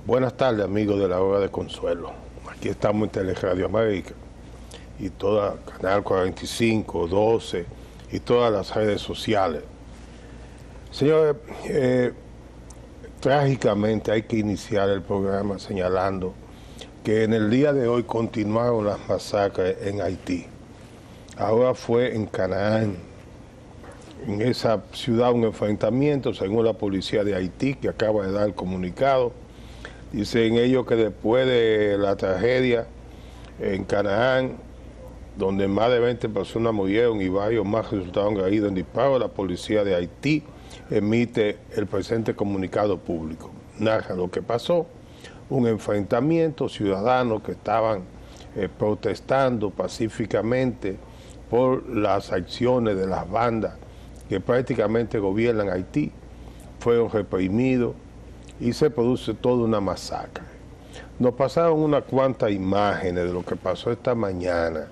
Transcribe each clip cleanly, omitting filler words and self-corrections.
Buenas tardes, amigos de la Hora de Consuelo. Aquí estamos en Teleradio América y toda Canal 45, 12 y todas las redes sociales. Señores, trágicamente hay que iniciar el programa señalando que en el día de hoy continuaron las masacres en Haití. Ahora fue en Canaán, en esa ciudad, un enfrentamiento, según la policía de Haití, que acaba de dar el comunicado. Dicen ellos que después de la tragedia en Canaán, donde más de 20 personas murieron y varios más resultaron heridos en disparos, la policía de Haití emite el presente comunicado público. Narra lo que pasó, un enfrentamiento, ciudadanos que estaban protestando pacíficamente por las acciones de las bandas que prácticamente gobiernan Haití, fueron reprimidos y se produce toda una masacre. Nos pasaron unas cuantas imágenes de lo que pasó esta mañana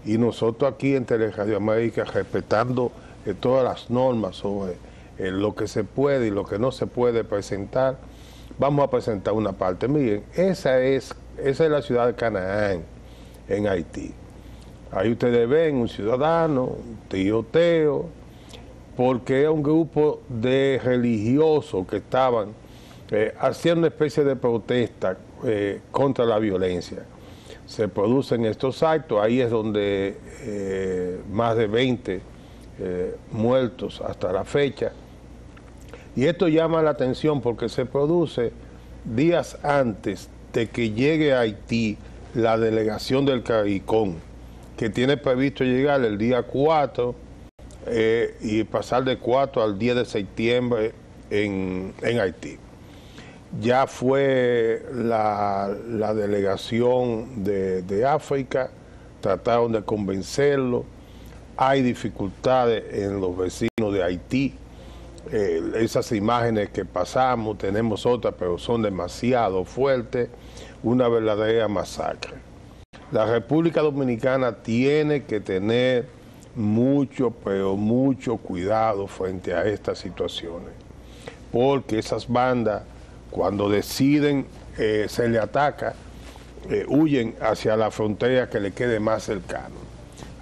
y nosotros aquí en Teleradio América, respetando todas las normas sobre lo que se puede y lo que no se puede presentar, vamos a presentar una parte. Miren, esa es la ciudad de Canaán, en Haití. Ahí ustedes ven un ciudadano, un tiroteo, porque es un grupo de religiosos que estaban haciendo una especie de protesta contra la violencia. Se producen estos actos, ahí es donde más de 20 muertos hasta la fecha. Y esto llama la atención porque se produce días antes de que llegue a Haití la delegación del CARICOM, que tiene previsto llegar el día 4 y pasar de 4 al 10 de septiembre en Haití. Ya fue la delegación de África, trataron de convencerlo, hay dificultades en los vecinos de Haití, esas imágenes que pasamos, tenemos otras, pero son demasiado fuertes, una verdadera masacre. La República Dominicana tiene que tener mucho, pero mucho cuidado frente a estas situaciones, porque esas bandas, cuando deciden se le ataca, huyen hacia la frontera que le quede más cercano.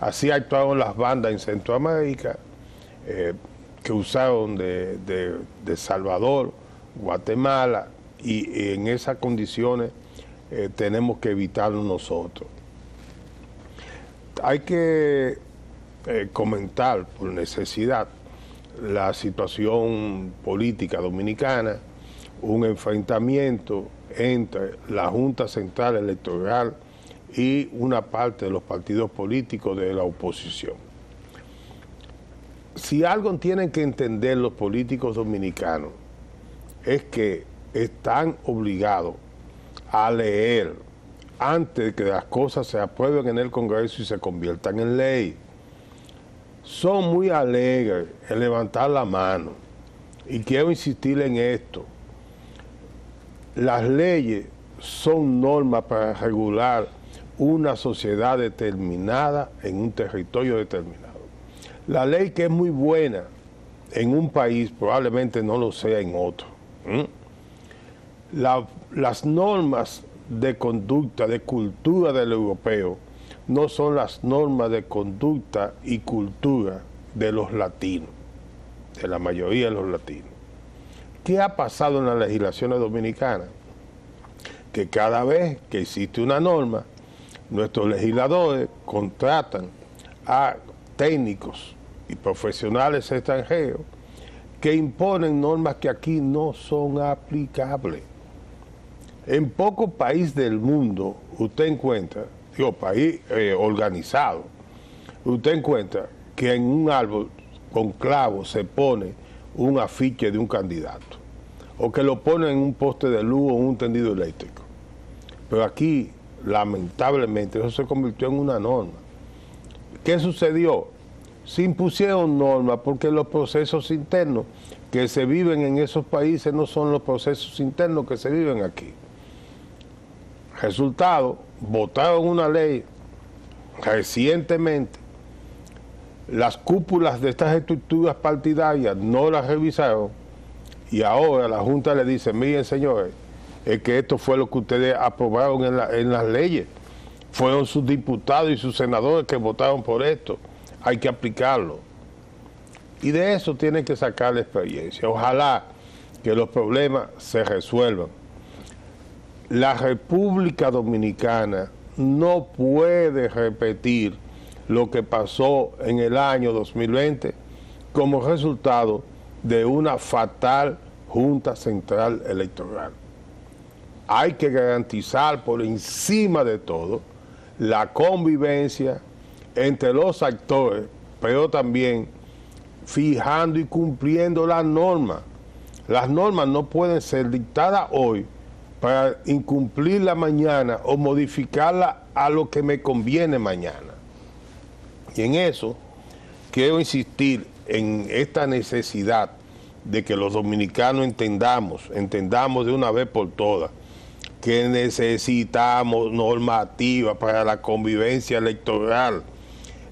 Así actuaron las bandas en Centroamérica, que usaron de Salvador, Guatemala, y en esas condiciones tenemos que evitarlo nosotros. Hay que comentar por necesidad la situación política dominicana, un enfrentamiento entre la Junta Central Electoral y una parte de los partidos políticos de la oposición. Si algo tienen que entender los políticos dominicanos es que están obligados a leer antes de que las cosas se aprueben en el Congreso y se conviertan en ley. Son muy alegres en levantar la mano y quiero insistir en esto. Las leyes son normas para regular una sociedad determinada en un territorio determinado. La ley que es muy buena en un país probablemente no lo sea en otro. Las normas de conducta, de cultura del europeo, no son las normas de conducta y cultura de los latinos, de la mayoría de los latinos. ¿Qué ha pasado en las legislaciones dominicanas? Que cada vez que existe una norma, nuestros legisladores contratan a técnicos y profesionales extranjeros que imponen normas que aquí no son aplicables. En pocos países del mundo usted encuentra, país organizado, usted encuentra que en un árbol con clavos se pone un afiche de un candidato, o que lo ponen en un poste de luz o en un tendido eléctrico. Pero aquí, lamentablemente, eso se convirtió en una norma. ¿Qué sucedió? Se impusieron normas porque los procesos internos que se viven en esos países no son los procesos internos que se viven aquí. Resultado, votaron una ley recientemente, las cúpulas de estas estructuras partidarias no las revisaron y ahora la Junta le dice, miren señores, es que esto fue lo que ustedes aprobaron en las leyes. Fueron sus diputados y sus senadores que votaron por esto. Hay que aplicarlo. Y de eso tienen que sacar la experiencia. Ojalá que los problemas se resuelvan. La República Dominicana no puede repetir lo que pasó en el año 2020 como resultado de una fatal Junta Central Electoral. Hay que garantizar por encima de todo la convivencia entre los actores, pero también fijando y cumpliendo las normas. Las normas no pueden ser dictadas hoy para incumplirla mañana o modificarla a lo que me conviene mañana. Y en eso quiero insistir en esta necesidad de que los dominicanos entendamos de una vez por todas que necesitamos normativa para la convivencia electoral.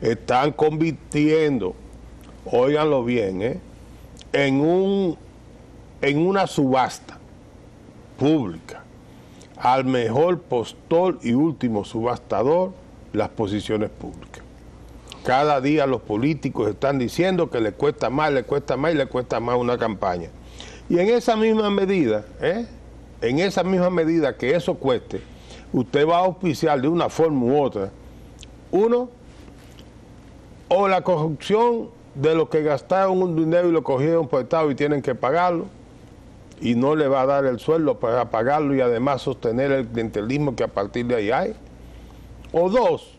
Están convirtiendo, óiganlo bien, en una subasta pública al mejor postor y último subastador las posiciones públicas. Cada día los políticos están diciendo que les cuesta más y les cuesta más una campaña. Y en esa misma medida, que eso cueste, usted va a auspiciar de una forma u otra, uno, o la corrupción de los que gastaron un dinero y lo cogieron prestado y tienen que pagarlo, y no le va a dar el sueldo para pagarlo y además sostener el clientelismo que a partir de ahí hay. O dos,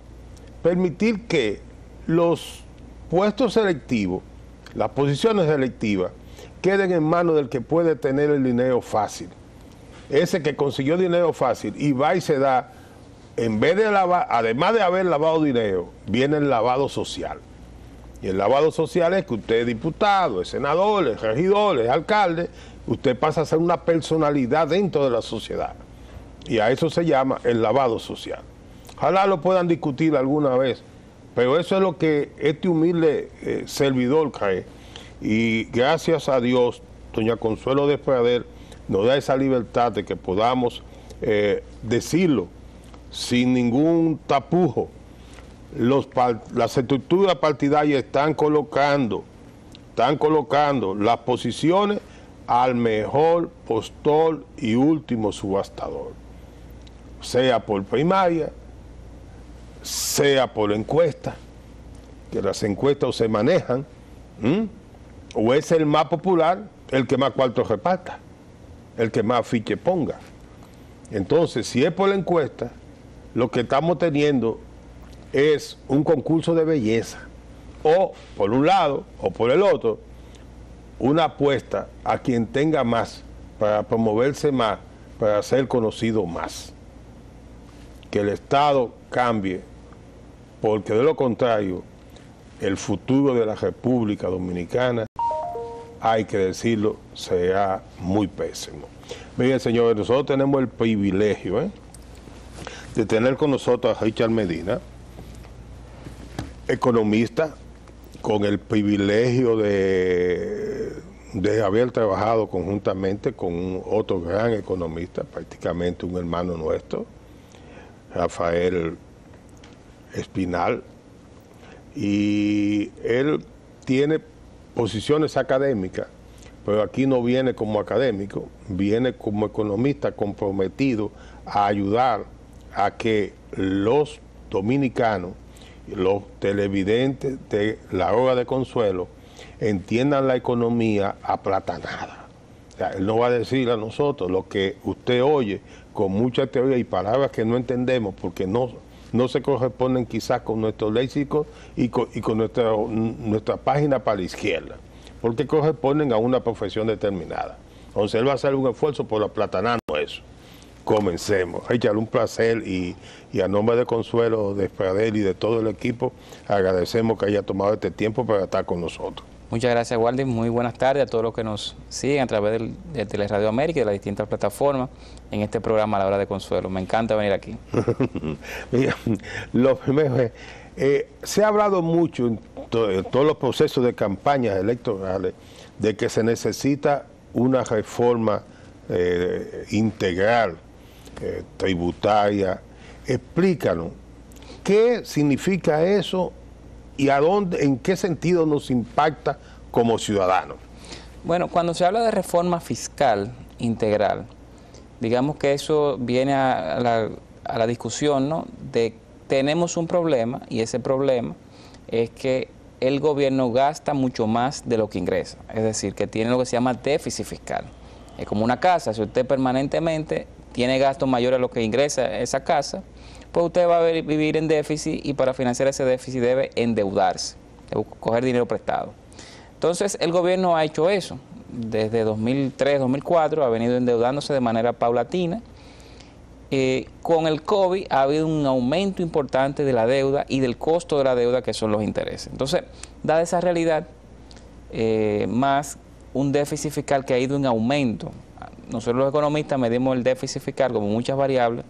permitir que los puestos selectivos, las posiciones selectivas, queden en manos del que puede tener el dinero fácil. Ese que consiguió dinero fácil y va y se da, en vez de lavar, además de haber lavado dinero, viene el lavado social. Y el lavado social es que usted es diputado, es senador, es regidor, es alcalde, usted pasa a ser una personalidad dentro de la sociedad. Y a eso se llama el lavado social. Ojalá lo puedan discutir alguna vez, pero eso es lo que este humilde servidor cree. Y gracias a Dios, doña Consuelo Desprader nos da esa libertad de que podamos decirlo sin ningún tapujo. Las estructuras partidarias están colocando las posiciones al mejor postor y último subastador, sea por primaria, sea por encuesta, que las encuestas se manejan, o es el más popular, el que más cuartos reparta, el que más fiche ponga. Entonces, si es por la encuesta, lo que estamos teniendo es un concurso de belleza, o por un lado o por el otro, una apuesta a quien tenga más, para promoverse más, para ser conocido más. Que el Estado cambie, porque de lo contrario, el futuro de la República Dominicana, hay que decirlo, será muy pésimo. Miren, señores, nosotros tenemos el privilegio de tener con nosotros a Richard Medina, economista, con el privilegio de haber trabajado conjuntamente con otro gran economista, prácticamente un hermano nuestro, Rafael Espinal, y él tiene posiciones académicas, pero aquí no viene como académico, viene como economista comprometido a ayudar a que los dominicanos, los televidentes de La Hora de Consuelo, entiendan la economía aplatanada. O sea, él no va a decir a nosotros lo que usted oye con mucha teoría y palabras que no entendemos porque no se corresponden quizás con nuestro léxico y con nuestra página para la izquierda, porque corresponden a una profesión determinada. Entonces él va a hacer un esfuerzo por aplatanarnos eso. Comencemos. Richard, un placer y a nombre de Consuelo Desprader y de todo el equipo, agradecemos que haya tomado este tiempo para estar con nosotros. Muchas gracias, Waldy. Muy buenas tardes a todos los que nos siguen a través de Teleradio América y de las distintas plataformas en este programa La Hora de Consuelo. Me encanta venir aquí. Mira, lo primero es, se ha hablado mucho en todos los procesos de campañas electorales de que se necesita una reforma integral, tributaria. Explícanos, ¿qué significa eso y a dónde, en qué sentido nos impacta como ciudadanos? Bueno, cuando se habla de reforma fiscal integral, digamos que eso viene a la discusión, ¿no? De tenemos un problema, y ese problema es que el gobierno gasta mucho más de lo que ingresa, es decir, que tiene lo que se llama déficit fiscal. Es como una casa, si usted permanentemente tiene gastos mayores a lo que ingresa esa casa, pues usted va a vivir en déficit, y para financiar ese déficit debe endeudarse, debe coger dinero prestado. Entonces el gobierno ha hecho eso, desde 2003, 2004 ha venido endeudándose de manera paulatina. Con el COVID ha habido un aumento importante de la deuda y del costo de la deuda, que son los intereses. Entonces, dada esa realidad, más un déficit fiscal que ha ido en aumento, nosotros los economistas medimos el déficit fiscal como muchas variables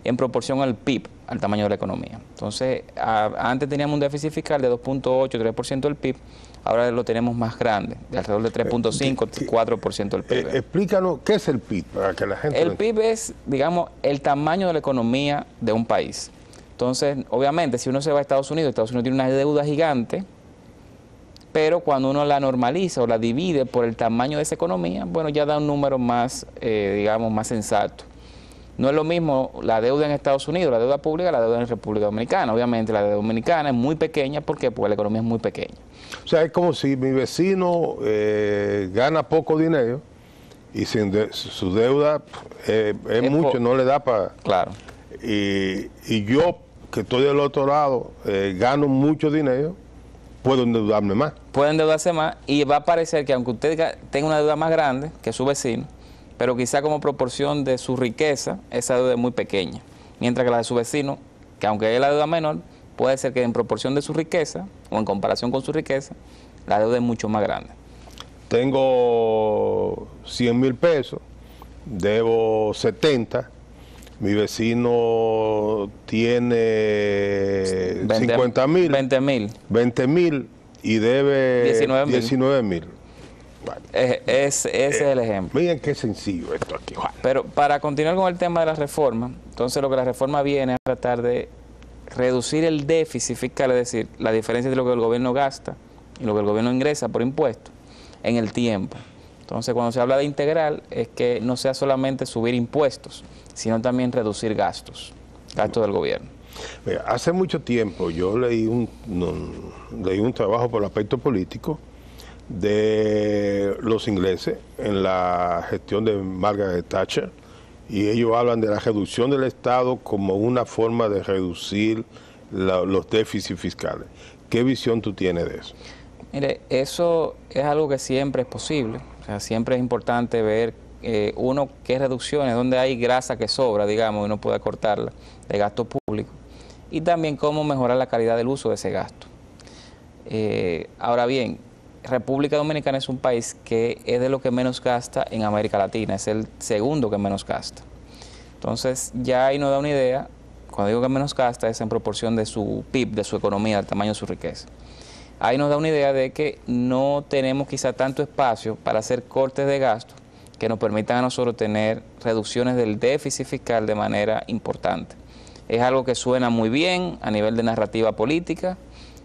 en proporción al PIB, al tamaño de la economía. Entonces, antes teníamos un déficit fiscal de 2.8, 3% del PIB, ahora lo tenemos más grande, de alrededor de 3.5, 4% del PIB. Explícanos, ¿qué es el PIB? Para que la gente el PIB es, digamos, el tamaño de la economía de un país. Entonces, obviamente, si uno se va a Estados Unidos tiene una deuda gigante, pero cuando uno la normaliza o la divide por el tamaño de esa economía, bueno, ya da un número más, digamos, más sensato. No es lo mismo la deuda en Estados Unidos, la deuda pública, la deuda en República Dominicana. Obviamente la deuda dominicana es muy pequeña, ¿por qué? Porque la economía es muy pequeña. O sea, es como si mi vecino gana poco dinero y su deuda es mucho, no le da para... Claro. Y yo, que estoy del otro lado, gano mucho dinero, puedo endeudarme más. Puede endeudarse más, y va a parecer que aunque usted tenga una deuda más grande que su vecino, pero quizá como proporción de su riqueza, esa deuda es muy pequeña. Mientras que la de su vecino, que aunque es la deuda menor, puede ser que en proporción de su riqueza, o en comparación con su riqueza, la deuda es mucho más grande. Tengo 100,000 pesos, debo 70, mi vecino tiene 50,000. 20,000 y debe 19,000. Bueno, ese es el ejemplo. Miren qué sencillo esto aquí, Juan. Pero para continuar con el tema de la reforma, entonces lo que la reforma viene a tratar de reducir el déficit fiscal, es decir, la diferencia de lo que el gobierno gasta y lo que el gobierno ingresa por impuestos en el tiempo. Entonces, cuando se habla de integral, es que no sea solamente subir impuestos, sino también reducir gastos del gobierno. Mira, hace mucho tiempo yo leí un trabajo por el aspecto político de los ingleses en la gestión de Margaret Thatcher, y ellos hablan de la reducción del Estado como una forma de reducir los déficits fiscales. ¿Qué visión tú tienes de eso? Mire, eso es algo que siempre es posible. O sea, siempre es importante ver, uno, qué reducciones, dónde hay grasa que sobra, digamos, y uno puede cortarla de gasto público, y también cómo mejorar la calidad del uso de ese gasto. Ahora bien, República Dominicana es un país que es de lo que menos gasta en América Latina, es el segundo que menos gasta. Entonces ya ahí nos da una idea, cuando digo que menos gasta es en proporción de su PIB, de su economía, del tamaño de su riqueza. Ahí nos da una idea de que no tenemos quizá tanto espacio para hacer cortes de gastos que nos permitan a nosotros tener reducciones del déficit fiscal de manera importante. Es algo que suena muy bien a nivel de narrativa política,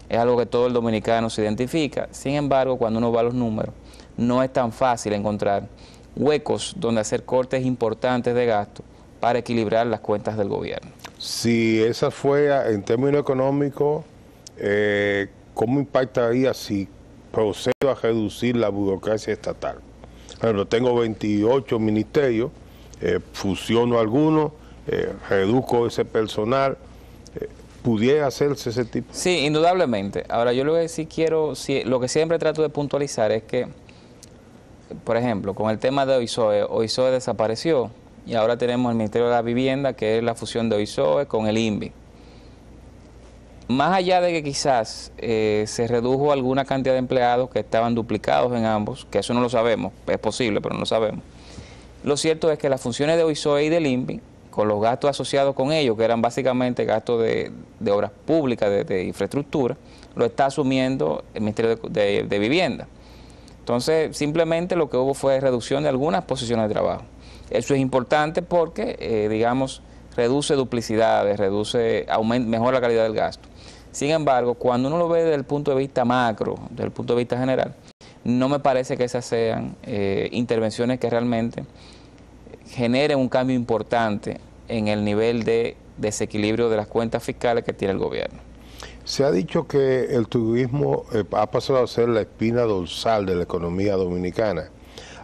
es algo que todo el dominicano se identifica. Sin embargo, cuando uno va a los números, no es tan fácil encontrar huecos donde hacer cortes importantes de gasto para equilibrar las cuentas del gobierno. Si esa fue en términos económicos, ¿cómo impactaría si procedo a reducir la burocracia estatal? Bueno, tengo 28 ministerios, fusiono algunos, reduzco ese personal. ¿Pudiera hacerse ese tipo? Sí, indudablemente. Ahora, yo lo que sí quiero, lo que siempre trato de puntualizar es que, por ejemplo, con el tema de OISOE desapareció y ahora tenemos el Ministerio de la Vivienda, que es la fusión de OISOE con el INVI. Más allá de que quizás se redujo alguna cantidad de empleados que estaban duplicados en ambos, que eso no lo sabemos, es posible, pero no lo sabemos. Lo cierto es que las funciones de OISOE y del INVI, con los gastos asociados con ellos, que eran básicamente gastos de obras públicas, de infraestructura, lo está asumiendo el Ministerio de Vivienda. Entonces, simplemente lo que hubo fue reducción de algunas posiciones de trabajo. Eso es importante porque, digamos, reduce duplicidades, mejora la calidad del gasto. Sin embargo, cuando uno lo ve desde el punto de vista macro, desde el punto de vista general, no me parece que esas sean intervenciones que realmente generen un cambio importante en el nivel de desequilibrio de las cuentas fiscales que tiene el gobierno. Se ha dicho que el turismo ha pasado a ser la espina dorsal de la economía dominicana.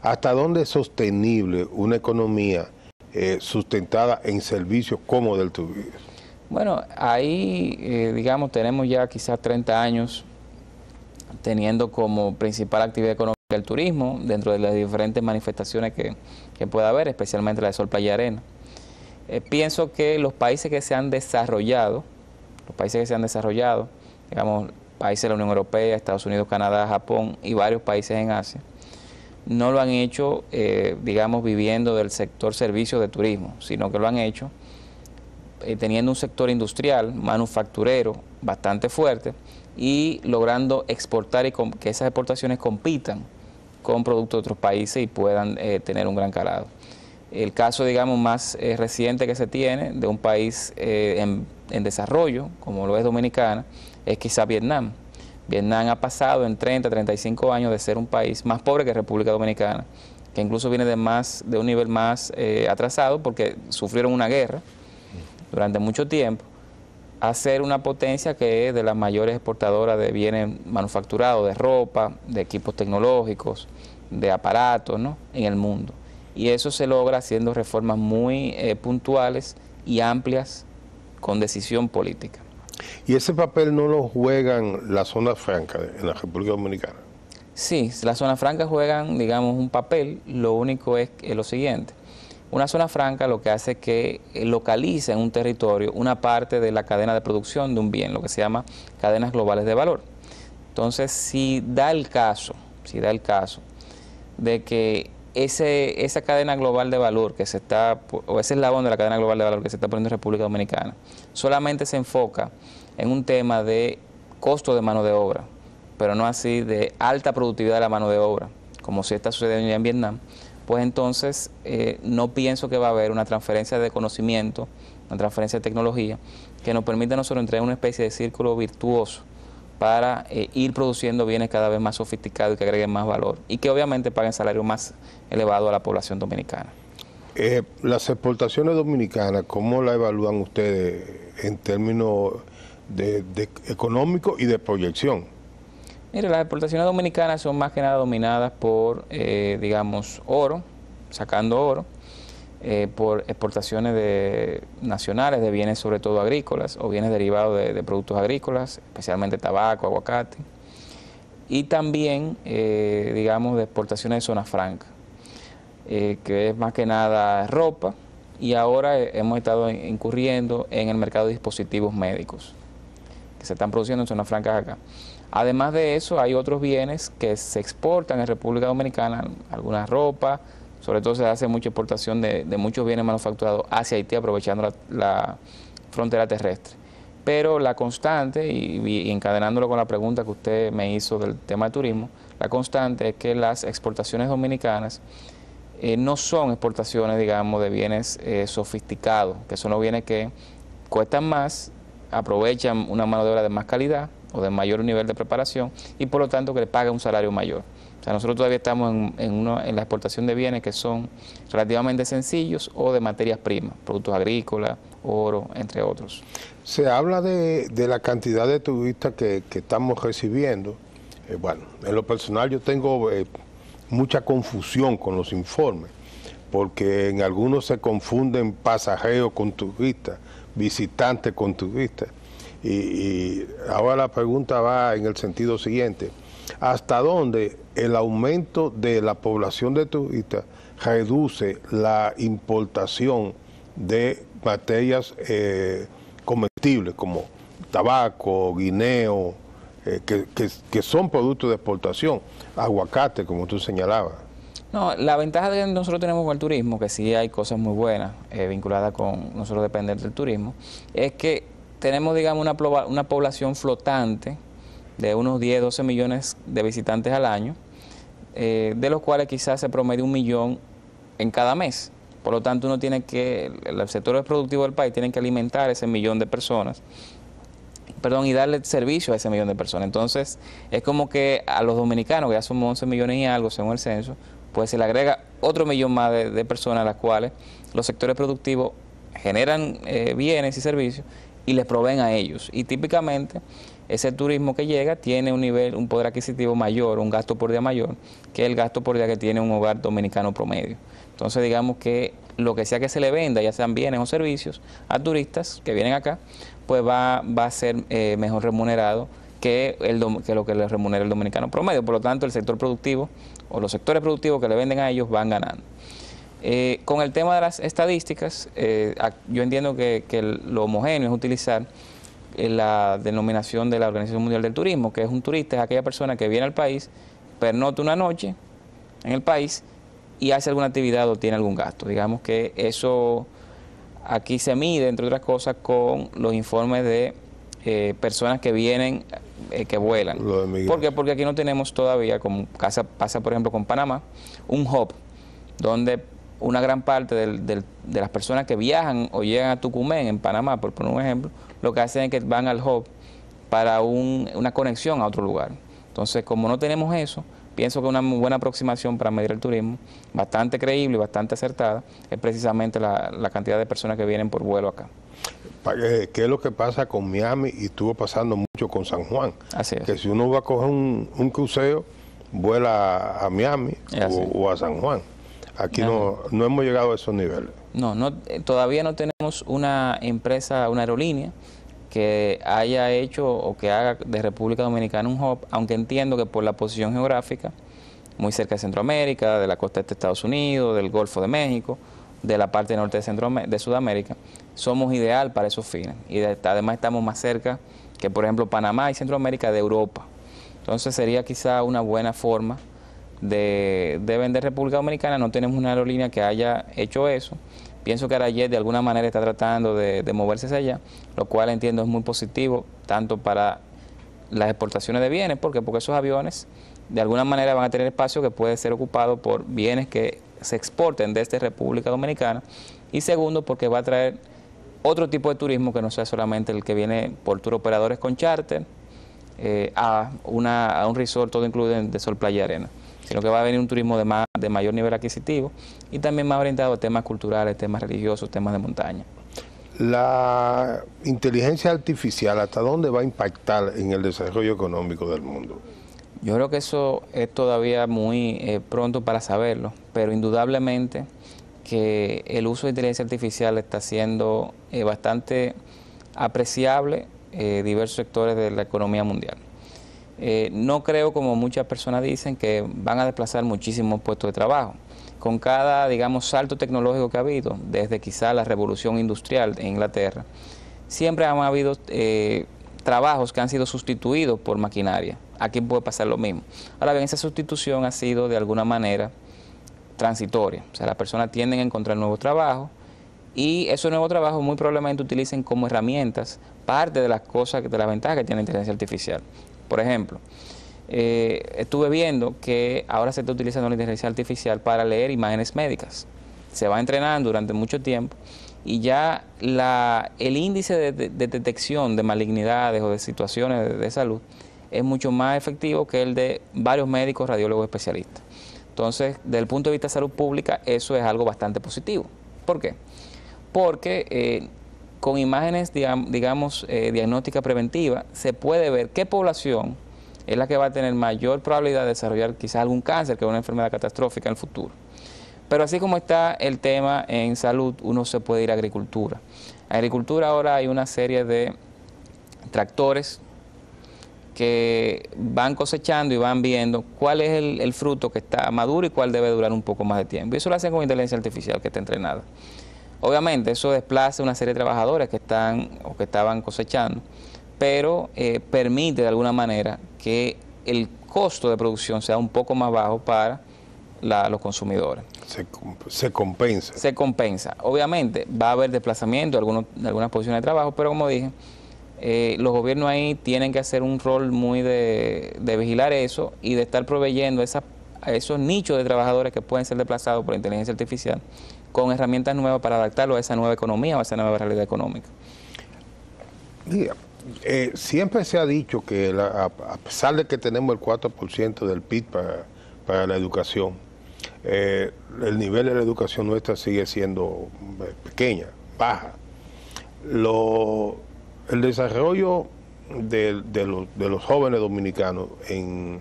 ¿Hasta dónde es sostenible una economía sustentada en servicios como del turismo? Bueno, ahí, digamos, tenemos ya quizás 30 años teniendo como principal actividad económica el turismo dentro de las diferentes manifestaciones que pueda haber, especialmente la de Sol, Playa y Arena. Pienso que los países que se han desarrollado, digamos, países de la Unión Europea, Estados Unidos, Canadá, Japón y varios países en Asia, no lo han hecho, digamos, viviendo del sector servicios de turismo, sino que lo han hecho teniendo un sector industrial, manufacturero, bastante fuerte y logrando exportar y que esas exportaciones compitan con productos de otros países y puedan tener un gran calado. El caso, digamos, más reciente que se tiene de un país en desarrollo, como lo es Dominicana, es quizá Vietnam. Vietnam ha pasado en 30, 35 años de ser un país más pobre que República Dominicana, que incluso viene de un nivel más atrasado porque sufrieron una guerra durante mucho tiempo, a ser una potencia que es de las mayores exportadoras de bienes manufacturados, de ropa, de equipos tecnológicos, de aparatos, ¿no?, en el mundo. Y eso se logra haciendo reformas muy puntuales y amplias con decisión política. ¿Y ese papel no lo juegan las zonas francas en la República Dominicana? Sí, las zonas francas juegan, digamos, un papel. Lo único es lo siguiente. Una zona franca lo que hace es que localiza en un territorio una parte de la cadena de producción de un bien, lo que se llama cadenas globales de valor. Entonces, si da el caso de que esa cadena global de valor que se está, o ese eslabón de la cadena global de valor que se está poniendo en República Dominicana, solamente se enfoca en un tema de costo de mano de obra, pero no así de alta productividad de la mano de obra, como si está sucediendo ya en Vietnam, pues entonces no pienso que va a haber una transferencia de conocimiento, una transferencia de tecnología, que nos permita a nosotros entrar en una especie de círculo virtuoso para ir produciendo bienes cada vez más sofisticados y que agreguen más valor y que obviamente paguen salario más elevado a la población dominicana. Las exportaciones dominicanas, ¿cómo la evalúan ustedes en términos de económico y de proyección? Mire, las exportaciones dominicanas son más que nada dominadas por, digamos, oro, sacando oro, por exportaciones nacionales de bienes sobre todo agrícolas o bienes derivados de productos agrícolas, especialmente tabaco, aguacate, y también, digamos, de exportaciones de zonas francas, que es más que nada ropa, y ahora hemos estado incurriendo en el mercado de dispositivos médicos, que se están produciendo en zonas francas acá. Además de eso, hay otros bienes que se exportan en República Dominicana, alguna ropa, sobre todo se hace mucha exportación de muchos bienes manufacturados hacia Haití, aprovechando la frontera terrestre. Pero la constante, y encadenándolo con la pregunta que usted me hizo del tema de turismo, la constante es que las exportaciones dominicanas no son exportaciones, digamos, de bienes sofisticados, que son los bienes que cuestan más, aprovechan una mano de obra de más calidad o de mayor nivel de preparación y por lo tanto que le paga un salario mayor. O sea, nosotros todavía estamos en la exportación de bienes que son relativamente sencillos o de materias primas, productos agrícolas, oro, entre otros. Se habla de la cantidad de turistas que estamos recibiendo. Bueno, en lo personal yo tengo mucha confusión con los informes, porque en algunos se confunden pasajeros con turistas, visitantes con turistas. Y ahora la pregunta va en el sentido siguiente: ¿hasta dónde el aumento de la población de turistas reduce la importación de materias comestibles como tabaco, guineo, que son productos de exportación, aguacate, como tú señalabas? No, la ventaja que nosotros tenemos con el turismo, que sí hay cosas muy buenas vinculadas con nosotros depender del turismo, es que tenemos, digamos, una población flotante de unos 10, 12 millones de visitantes al año, de los cuales quizás se promedia 1 millón en cada mes. Por lo tanto, uno tiene que, el sector productivo del país tiene que alimentar ese 1 millón de personas, y darle servicio a ese 1 millón de personas. Entonces, es como que a los dominicanos, que ya somos 11 millones y algo según el censo, pues se le agrega otro 1 millón más de personas a las cuales los sectores productivos generan bienes y servicios y les proveen a ellos. Y típicamente ese turismo que llega tiene un poder adquisitivo mayor, un gasto por día mayor, que el gasto por día que tiene un hogar dominicano promedio. Entonces, digamos que lo que sea que se le venda, ya sean bienes o servicios, a turistas que vienen acá, pues va a ser mejor remunerado que lo que le remunera el dominicano promedio. Por lo tanto, el sector productivo o los sectores productivos que le venden a ellos van ganando. Con el tema de las estadísticas, yo entiendo que lo homogéneo es utilizar la denominación de la Organización Mundial del Turismo, que es un turista, es aquella persona que viene al país, pernocta una noche en el país y hace alguna actividad o tiene algún gasto. Digamos que eso aquí se mide, entre otras cosas, con los informes de personas que vienen, que vuelan. ¿Por qué? Porque aquí no tenemos todavía, como pasa por ejemplo con Panamá, un hub donde una gran parte de las personas que viajan o llegan a Tucumán en Panamá, por poner un ejemplo, lo que hacen es que van al hub para una conexión a otro lugar. Entonces, como no tenemos eso, pienso que una muy buena aproximación para medir el turismo, bastante creíble y bastante acertada, es precisamente la cantidad de personas que vienen por vuelo acá. ¿Qué es lo que pasa con Miami y estuvo pasando mucho con San Juan? Así es. Que si uno va a coger un crucero, vuela a Miami o a San Juan. Aquí no hemos llegado a esos niveles. No, todavía no tenemos una empresa, una aerolínea que haya hecho o que haga de República Dominicana un hub, aunque entiendo que por la posición geográfica, muy cerca de Centroamérica, de la costa este de Estados Unidos, del Golfo de México, de la parte norte de Sudamérica, somos ideal para esos fines. Y además estamos más cerca que, por ejemplo, Panamá y Centroamérica de Europa. Entonces sería quizá una buena forma de vender República Dominicana. No tenemos una aerolínea que haya hecho eso. Pienso que Arayet de alguna manera está tratando de moverse hacia allá, lo cual entiendo es muy positivo, tanto para las exportaciones de bienes, porque esos aviones de alguna manera van a tener espacio que puede ser ocupado por bienes que se exporten desde República Dominicana, y segundo, porque va a traer otro tipo de turismo que no sea solamente el que viene por tour operadores con charter a un resort todo incluido de sol, playa y arena, sino que va a venir un turismo de mayor nivel adquisitivo y también más orientado a temas culturales, temas religiosos, temas de montaña. La inteligencia artificial, ¿hasta dónde va a impactar en el desarrollo económico del mundo? Yo creo que eso es todavía muy pronto para saberlo, pero indudablemente que el uso de inteligencia artificial está siendo bastante apreciable en diversos sectores de la economía mundial. No creo, como muchas personas dicen, que van a desplazar muchísimos puestos de trabajo. Con cada, digamos, salto tecnológico que ha habido, desde quizá la revolución industrial en Inglaterra, siempre han habido trabajos que han sido sustituidos por maquinaria. Aquí puede pasar lo mismo. Ahora bien, esa sustitución ha sido de alguna manera transitoria. O sea, las personas tienden a encontrar nuevos trabajos y esos nuevos trabajos muy probablemente utilicen como herramientas parte de las cosas, de las ventajas que tiene la inteligencia artificial. Por ejemplo, estuve viendo que ahora se está utilizando la inteligencia artificial para leer imágenes médicas. Se va entrenando durante mucho tiempo y ya el índice de detección de malignidades o de situaciones de salud es mucho más efectivo que el de varios médicos, radiólogos especialistas. Entonces, desde el punto de vista de salud pública, eso es algo bastante positivo. ¿Por qué? Porque con imágenes, digamos, diagnóstica preventiva, se puede ver qué población es la que va a tener mayor probabilidad de desarrollar quizás algún cáncer, que es una enfermedad catastrófica en el futuro. Pero así como está el tema en salud, uno se puede ir a agricultura. En agricultura ahora hay una serie de tractores que van cosechando y van viendo cuál es el fruto que está maduro y cuál debe durar un poco más de tiempo. Y eso lo hacen con inteligencia artificial que está entrenada. Obviamente eso desplaza una serie de trabajadores que están o que estaban cosechando, pero permite de alguna manera que el costo de producción sea un poco más bajo para los consumidores. Se compensa. Se compensa. Obviamente va a haber desplazamiento de algunas posiciones de trabajo, pero como dije, los gobiernos ahí tienen que hacer un rol muy de vigilar eso y de estar proveyendo a esos nichos de trabajadores que pueden ser desplazados por inteligencia artificial con herramientas nuevas para adaptarlo a esa nueva economía o a esa nueva realidad económica. Diga, siempre se ha dicho que a pesar de que tenemos el 4% del PIB para la educación, el nivel de la educación nuestra sigue siendo pequeña, baja. El desarrollo de los jóvenes dominicanos en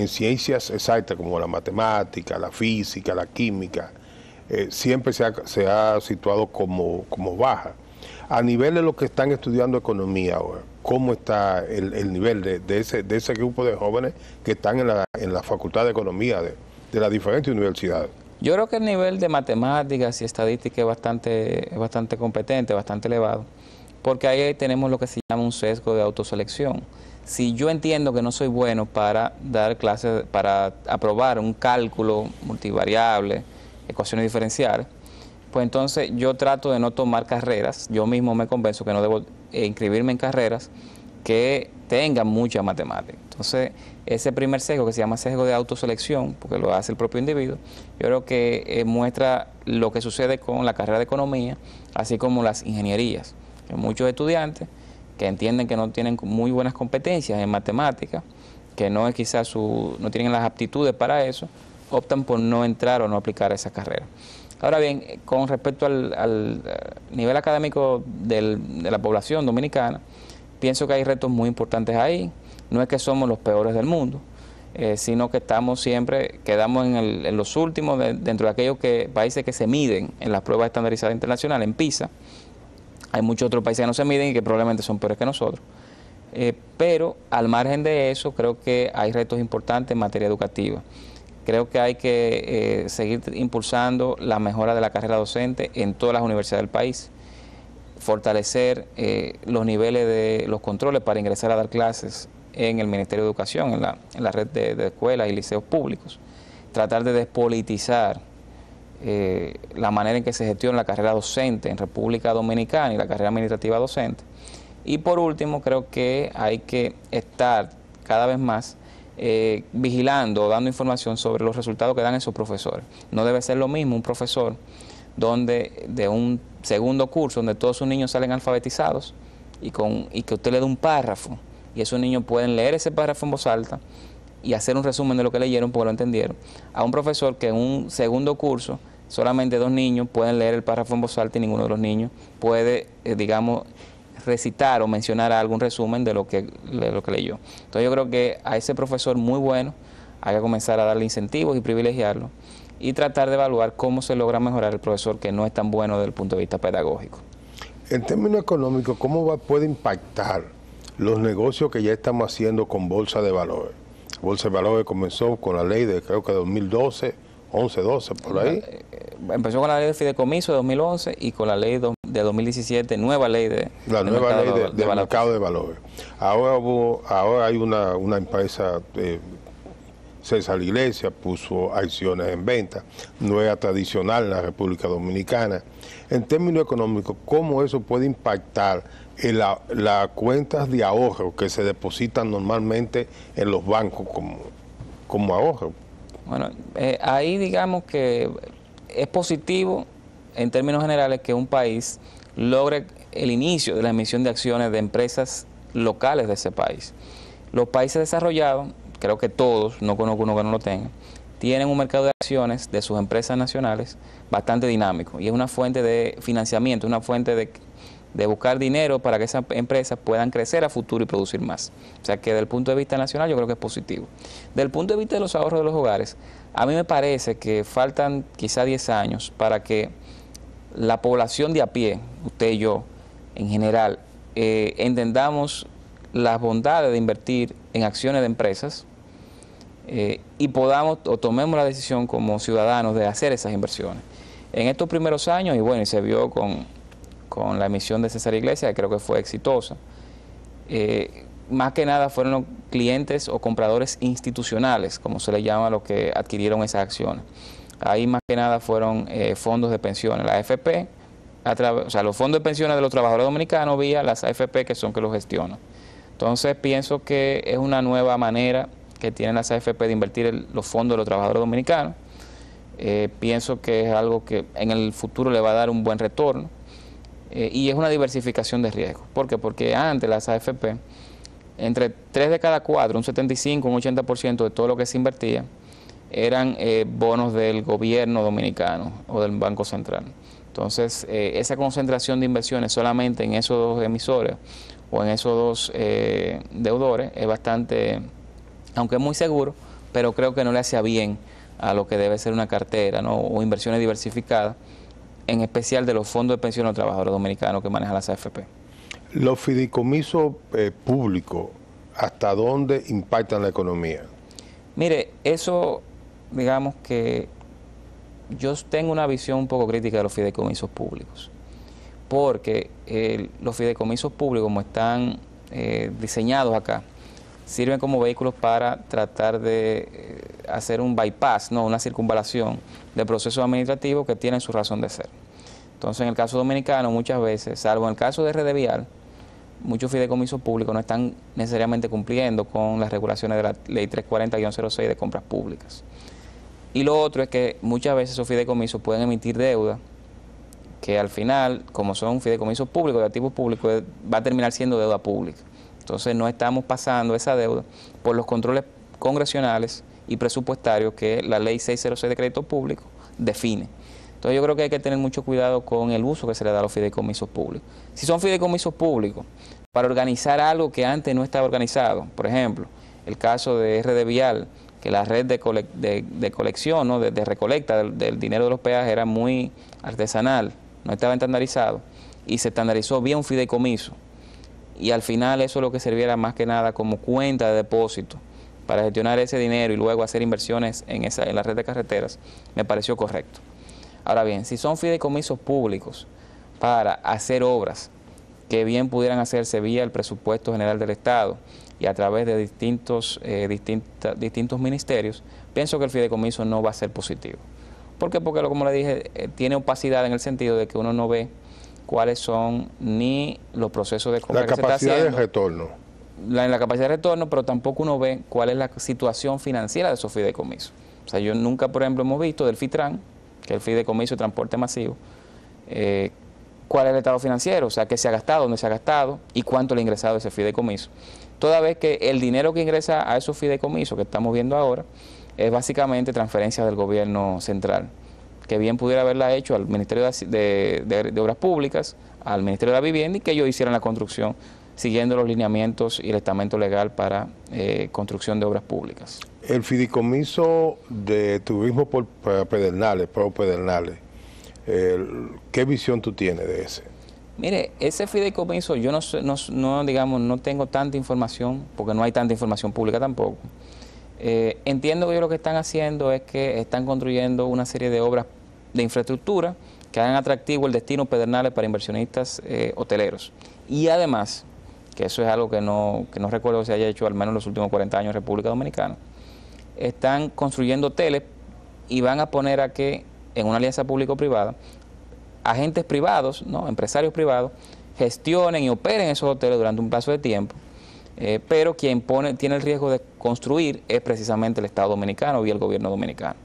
ciencias exactas como la matemática, la física, la química, siempre se ha situado como baja. A nivel de los que están estudiando economía ahora, ¿cómo está el nivel de ese grupo de jóvenes que están en la Facultad de Economía de las diferentes universidades? Yo creo que el nivel de matemáticas y estadística es bastante competente, bastante elevado, porque ahí tenemos lo que se llama un sesgo de autoselección. Si yo entiendo que no soy bueno para dar clases, para aprobar un cálculo multivariable, ecuaciones diferenciales, pues entonces yo trato de no tomar carreras, yo mismo me convenzo que no debo inscribirme en carreras que tengan mucha matemática. Entonces, ese primer sesgo que se llama sesgo de autoselección, porque lo hace el propio individuo, yo creo que muestra lo que sucede con la carrera de economía, así como las ingenierías. Hay muchos estudiantes que entienden que no tienen muy buenas competencias en matemáticas, que no es quizás no tienen las aptitudes para eso, optan por no entrar o no aplicar esa carrera. Ahora bien, con respecto al nivel académico de la población dominicana, pienso que hay retos muy importantes ahí. No es que somos los peores del mundo, sino que quedamos en los últimos dentro de aquellos países que se miden en las pruebas estandarizadas internacionales, en PISA. Hay muchos otros países que no se miden y que probablemente son peores que nosotros. Pero al margen de eso, creo que hay retos importantes en materia educativa. Creo que hay que seguir impulsando la mejora de la carrera docente en todas las universidades del país, fortalecer los niveles de los controles para ingresar a dar clases en el Ministerio de Educación, en la red de escuelas y liceos públicos, tratar de despolitizar la manera en que se gestiona la carrera docente en República Dominicana y la carrera administrativa docente. Y por último, creo que hay que estar cada vez más vigilando, dando información sobre los resultados que dan esos profesores. No debe ser lo mismo un profesor de un segundo curso donde todos sus niños salen alfabetizados y que usted le dé un párrafo y esos niños pueden leer ese párrafo en voz alta y hacer un resumen de lo que leyeron porque lo entendieron, a un profesor que en un segundo curso solamente 2 niños pueden leer el párrafo en voz alta y ninguno de los niños puede, digamos, recitar o mencionar algún resumen de lo que leyó. Entonces yo creo que a ese profesor muy bueno hay que comenzar a darle incentivos y privilegiarlo y tratar de evaluar cómo se logra mejorar el profesor que no es tan bueno desde el punto de vista pedagógico. En términos económicos, ¿cómo puede impactar los negocios que ya estamos haciendo con Bolsa de Valores? Bolsa de Valores comenzó con la ley de creo que 2012, 11-12, por ahí. Empezó con la ley de fideicomiso de 2011 y con la ley de 2017, nueva ley del mercado de valores. Ahora hay una empresa, César Iglesias, puso acciones en venta, no es tradicional en la República Dominicana. En términos económicos, ¿cómo eso puede impactar en las cuentas de ahorro que se depositan normalmente en los bancos como ahorro? Bueno, ahí digamos que es positivo en términos generales que un país logre el inicio de la emisión de acciones de empresas locales de ese país. Los países desarrollados, creo que todos, no conozco uno que no lo tenga, tienen un mercado de acciones de sus empresas nacionales bastante dinámico y es una fuente de financiamiento, una fuente de buscar dinero para que esas empresas puedan crecer a futuro y producir más. O sea que desde el punto de vista nacional yo creo que es positivo. Desde el punto de vista de los ahorros de los hogares, a mí me parece que faltan quizá 10 años para que la población de a pie, usted y yo, en general, entendamos las bondades de invertir en acciones de empresas y podamos o tomemos la decisión como ciudadanos de hacer esas inversiones. En estos primeros años, y bueno, y se vio con la emisión de César Iglesias, que creo que fue exitosa, más que nada fueron los clientes o compradores institucionales, como se le llama a los que adquirieron esas acciones. Ahí más que nada fueron fondos de pensiones, la AFP, o sea, los fondos de pensiones de los trabajadores dominicanos vía las AFP que son que los gestionan. Entonces pienso que es una nueva manera que tienen las AFP de invertir los fondos de los trabajadores dominicanos. Pienso que es algo que en el futuro le va a dar un buen retorno, y es una diversificación de riesgos. ¿Por qué? Porque antes las AFP, entre 3 de cada 4, un 75, un 80% de todo lo que se invertía, eran bonos del gobierno dominicano o del Banco Central. Entonces, esa concentración de inversiones solamente en esos dos emisores o en esos dos deudores es bastante, aunque es muy seguro, pero creo que no le hacía bien a lo que debe ser una cartera, ¿no? O inversiones diversificadas, en especial de los fondos de pensión de los trabajadores dominicanos que manejan las AFP. Los fideicomisos públicos, ¿hasta dónde impactan la economía? Mire, eso, digamos que yo tengo una visión un poco crítica de los fideicomisos públicos, porque los fideicomisos públicos, como están diseñados acá, sirven como vehículos para tratar de hacer un bypass, ¿no? Una circunvalación de procesos administrativos que tienen su razón de ser. Entonces, en el caso dominicano, muchas veces, salvo en el caso de Rede Vial, muchos fideicomisos públicos no están necesariamente cumpliendo con las regulaciones de la Ley 340-06 de compras públicas. Y lo otro es que muchas veces esos fideicomisos pueden emitir deuda que al final, como son fideicomisos públicos, de activos públicos, va a terminar siendo deuda pública. Entonces no estamos pasando esa deuda por los controles congresionales y presupuestarios que la Ley 606 de Crédito Público define. Entonces yo creo que hay que tener mucho cuidado con el uso que se le da a los fideicomisos públicos. Si son fideicomisos públicos para organizar algo que antes no estaba organizado, por ejemplo, el caso de Rede Vial, que la red de colección, ¿no? de recolecta del dinero de los peajes era muy artesanal, no estaba estandarizado, y se estandarizó vía un fideicomiso. Y al final eso lo que serviera más que nada como cuenta de depósito para gestionar ese dinero y luego hacer inversiones en la red de carreteras, me pareció correcto. Ahora bien, si son fideicomisos públicos para hacer obras que bien pudieran hacerse vía el presupuesto general del Estado y a través de distintos ministerios, pienso que el fideicomiso no va a ser positivo. ¿Por qué? Porque, como le dije, tiene opacidad en el sentido de que uno no ve cuáles son ni los procesos de compra que se está haciendo. La capacidad de retorno. La capacidad de retorno, pero tampoco uno ve cuál es la situación financiera de esos fideicomisos. O sea, yo nunca, por ejemplo, hemos visto del FITRAN, que es el Fideicomiso de Transporte Masivo, cuál es el estado financiero, o sea, qué se ha gastado, dónde se ha gastado y cuánto le ha ingresado ese fideicomiso. Toda vez que el dinero que ingresa a esos fideicomisos que estamos viendo ahora es básicamente transferencia del gobierno central, que bien pudiera haberla hecho al Ministerio de Obras Públicas, al Ministerio de la Vivienda, y que ellos hicieran la construcción siguiendo los lineamientos y el estamento legal para construcción de obras públicas. El fideicomiso de turismo por Pedernales, ¿qué visión tú tienes de ese? Mire, ese fideicomiso yo no tengo tanta información, porque no hay tanta información pública tampoco. Entiendo que ellos lo que están haciendo es que están construyendo una serie de obras de infraestructura que hagan atractivo el destino Pedernales para inversionistas hoteleros. Y además, que eso es algo que no recuerdo que se haya hecho al menos en los últimos 40 años en República Dominicana, están construyendo hoteles y van a poner a que, en una alianza público-privada, agentes privados, ¿no? Empresarios privados, gestionen y operen esos hoteles durante un plazo de tiempo, pero quien tiene el riesgo de construir es precisamente el Estado Dominicano y el gobierno dominicano.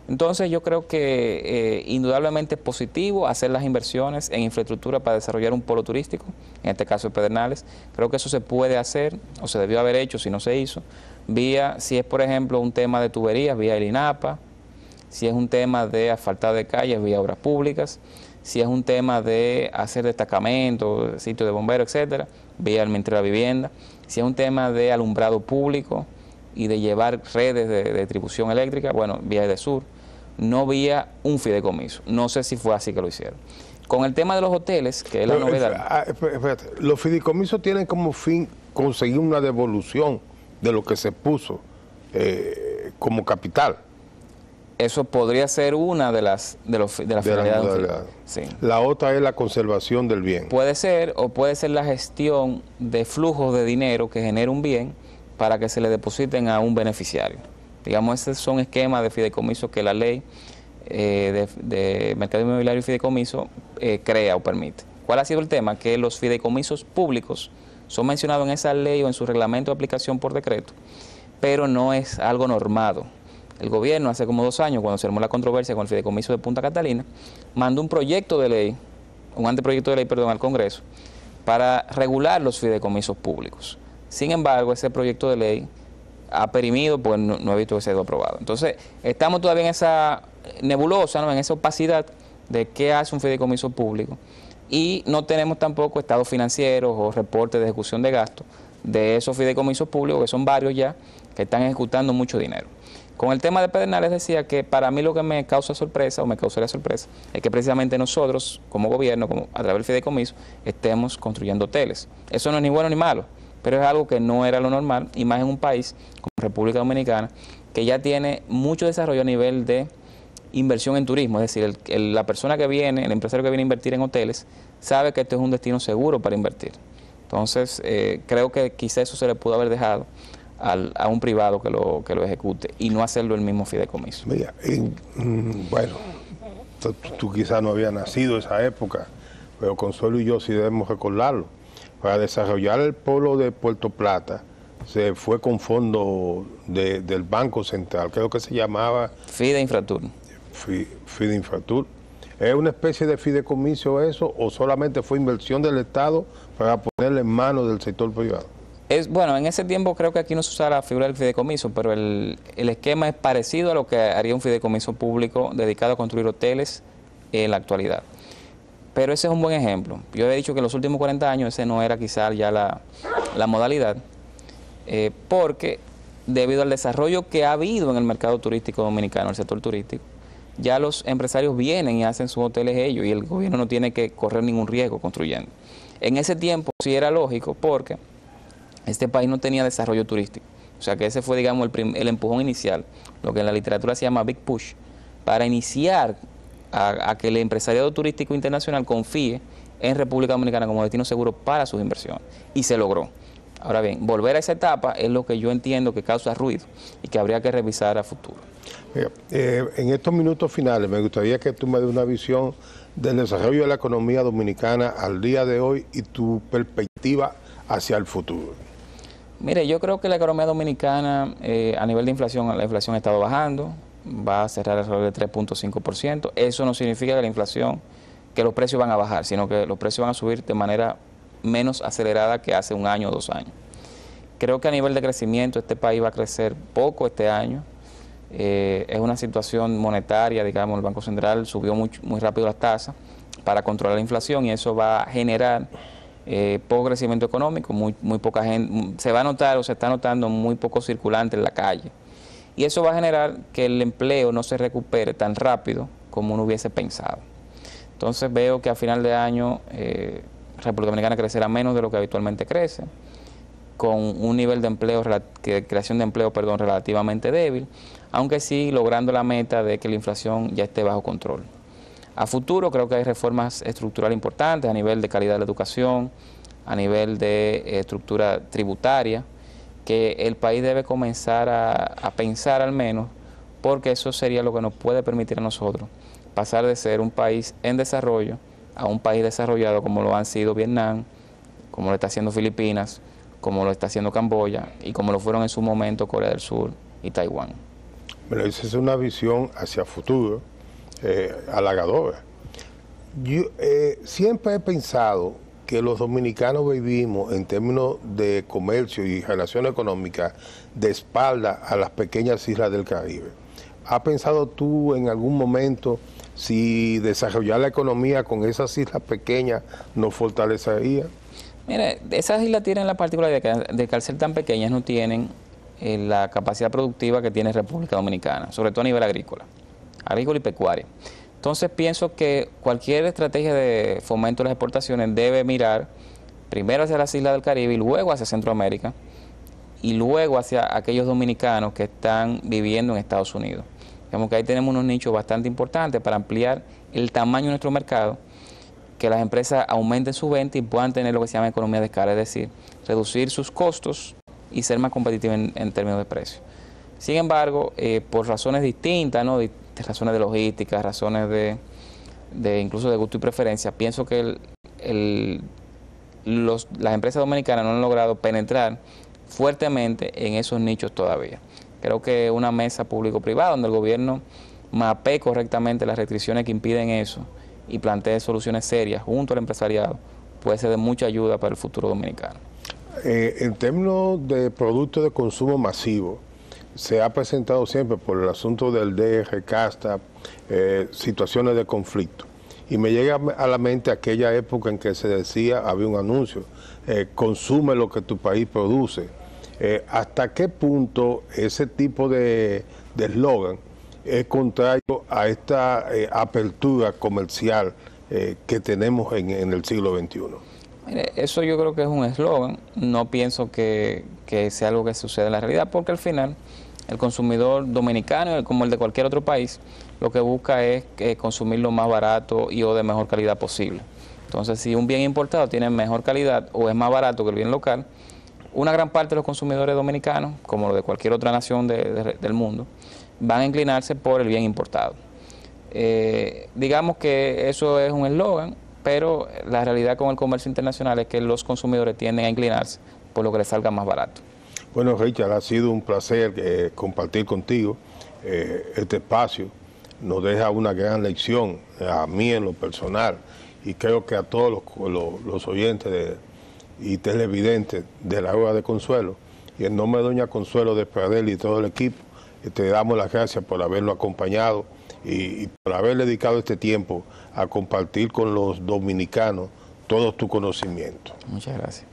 Entonces yo creo que indudablemente es positivo hacer las inversiones en infraestructura para desarrollar un polo turístico, en este caso de Pedernales. Creo que eso se puede hacer, o se debió haber hecho si no se hizo, si es por ejemplo un tema de tuberías, vía el INAPA, si es un tema de asfaltado de calles, vía obras públicas, si es un tema de hacer destacamentos, sitios de bomberos, etcétera, vía el Ministerio de la Vivienda, si es un tema de alumbrado público y de llevar redes de distribución eléctrica, bueno, vía EDESUR, no vía un fideicomiso. No sé si fue así que lo hicieron. Con el tema de los hoteles, que es la novedad. Espérate, los fideicomisos tienen como fin conseguir una devolución de lo que se puso como capital. Eso podría ser una de las finalidades. Sí. La otra es la conservación del bien. Puede ser, o puede ser la gestión de flujos de dinero que genera un bien para que se le depositen a un beneficiario. Digamos, esos son esquemas de fideicomiso que la ley de mercado inmobiliario y fideicomiso crea o permite. ¿Cuál ha sido el tema? Que los fideicomisos públicos son mencionados en esa ley o en su reglamento de aplicación por decreto, pero no es algo normado. El gobierno hace como 2 años, cuando se armó la controversia con el fideicomiso de Punta Catalina, mandó un proyecto de ley, un anteproyecto de ley, perdón, al Congreso, para regular los fideicomisos públicos. Sin embargo, ese proyecto de ley ha perimido, pues no he visto que sea aprobado. Entonces, estamos todavía en esa nebulosa, ¿no?, en esa opacidad de qué hace un fideicomiso público, y no tenemos tampoco estados financieros o reportes de ejecución de gastos de esos fideicomisos públicos, que son varios ya, que están ejecutando mucho dinero. Con el tema de Pedernales decía que para mí lo que me causa sorpresa, o me causaría sorpresa, es que precisamente nosotros, como gobierno, a través del fideicomiso, estemos construyendo hoteles. Eso no es ni bueno ni malo, pero es algo que no era lo normal, y más en un país como República Dominicana, que ya tiene mucho desarrollo a nivel de inversión en turismo. Es decir, la persona que viene, el empresario que viene a invertir en hoteles, sabe que este es un destino seguro para invertir. Entonces, creo que quizá eso se le pudo haber dejado a un privado que lo ejecute, y no hacerlo el mismo fideicomiso. Mira, bueno, tú quizás no habías nacido en esa época, pero Consuelo y yo sí debemos recordarlo. Para desarrollar el polo de Puerto Plata, se fue con fondos del Banco Central, creo que se llamaba Fideinfratur. Fideinfratur. ¿Es una especie de fideicomiso eso, o solamente fue inversión del Estado para ponerle en manos del sector privado? Bueno, en ese tiempo creo que aquí no se usaba la figura del fideicomiso, pero el esquema es parecido a lo que haría un fideicomiso público dedicado a construir hoteles en la actualidad. Pero ese es un buen ejemplo. Yo he dicho que en los últimos 40 años ese no era quizás ya la modalidad, porque debido al desarrollo que ha habido en el mercado turístico dominicano, el sector turístico, ya los empresarios vienen y hacen sus hoteles ellos, y el gobierno no tiene que correr ningún riesgo construyendo. En ese tiempo sí era lógico, porque este país no tenía desarrollo turístico. O sea que ese fue, digamos, el empujón inicial, lo que en la literatura se llama Big Push, para iniciar a que el empresariado turístico internacional confíe en República Dominicana como destino seguro para sus inversiones. Y se logró. Ahora bien, volver a esa etapa es lo que yo entiendo que causa ruido y que habría que revisar a futuro. Mira, en estos minutos finales me gustaría que tú me des una visión del desarrollo de la economía dominicana al día de hoy y tu perspectiva hacia el futuro. Mire, yo creo que la economía dominicana, a nivel de inflación, la inflación ha estado bajando, va a cerrar alrededor del 3.5%. Eso no significa que la inflación, que los precios van a bajar, sino que los precios van a subir de manera menos acelerada que hace 1 año o 2 años. Creo que a nivel de crecimiento este país va a crecer poco este año. Es una situación monetaria, digamos, el Banco Central subió muy rápido las tasas para controlar la inflación, y eso va a generar poco crecimiento económico, muy poca gente, se va a notar o se está notando muy poco circulante en la calle. Y eso va a generar que el empleo no se recupere tan rápido como uno hubiese pensado. Entonces veo que a final de año República Dominicana crecerá menos de lo que habitualmente crece, con un nivel de empleo, creación de empleo, perdón, relativamente débil, aunque sí logrando la meta de que la inflación ya esté bajo control. A futuro creo que hay reformas estructurales importantes a nivel de calidad de la educación, a nivel de estructura tributaria, que el país debe comenzar a pensar al menos, porque eso sería lo que nos puede permitir a nosotros pasar de ser un país en desarrollo a un país desarrollado como lo han sido Vietnam, como lo está haciendo Filipinas, como lo está haciendo Camboya y como lo fueron en su momento Corea del Sur y Taiwán. Bueno, esa es una visión hacia futuro halagadora. Yo siempre he pensado que los dominicanos vivimos en términos de comercio y relaciones económicas de espalda a las pequeñas islas del Caribe. ¿Has pensado tú en algún momento si desarrollar la economía con esas islas pequeñas nos fortalecería? Mire, esas islas tienen la particularidad de que al ser tan pequeñas no tienen la capacidad productiva que tiene República Dominicana, sobre todo a nivel agrícola y pecuaria. Entonces pienso que cualquier estrategia de fomento de las exportaciones debe mirar primero hacia las islas del Caribe y luego hacia Centroamérica y luego hacia aquellos dominicanos que están viviendo en Estados Unidos. Digamos que ahí tenemos unos nichos bastante importantes para ampliar el tamaño de nuestro mercado, que las empresas aumenten su venta y puedan tener lo que se llama economía de escala, es decir, reducir sus costos y ser más competitivos en términos de precio. Sin embargo, por razones distintas, ¿no?, razones de logística, razones de incluso de gusto y preferencia, pienso que las empresas dominicanas no han logrado penetrar fuertemente en esos nichos todavía. Creo que una mesa público-privada donde el gobierno mapee correctamente las restricciones que impiden eso y plantee soluciones serias junto al empresariado puede ser de mucha ayuda para el futuro dominicano. En términos de productos de consumo masivo, se ha presentado siempre por el asunto del DR, casta, situaciones de conflicto. Y me llega a la mente aquella época en que se decía, había un anuncio, consume lo que tu país produce. ¿Hasta qué punto ese tipo de eslogan es contrario a esta apertura comercial que tenemos en el siglo XXI? Mire, eso yo creo que es un eslogan, no pienso que sea algo que suceda en la realidad, porque al final el consumidor dominicano, como el de cualquier otro país, lo que busca es consumir lo más barato y o de mejor calidad posible. Entonces, si un bien importado tiene mejor calidad o es más barato que el bien local, una gran parte de los consumidores dominicanos, como lo de cualquier otra nación del mundo, van a inclinarse por el bien importado. Digamos que eso es un eslogan, pero la realidad con el comercio internacional es que los consumidores tienden a inclinarse por lo que les salga más barato. Bueno, Richard, ha sido un placer compartir contigo este espacio. Nos deja una gran lección a mí en lo personal y creo que a todos los oyentes y televidentes de la Hora de Consuelo. Y en nombre de doña Consuelo de Pradel y todo el equipo, te damos las gracias por haberlo acompañado y por haber dedicado este tiempo a compartir con los dominicanos todo tu conocimiento. Muchas gracias.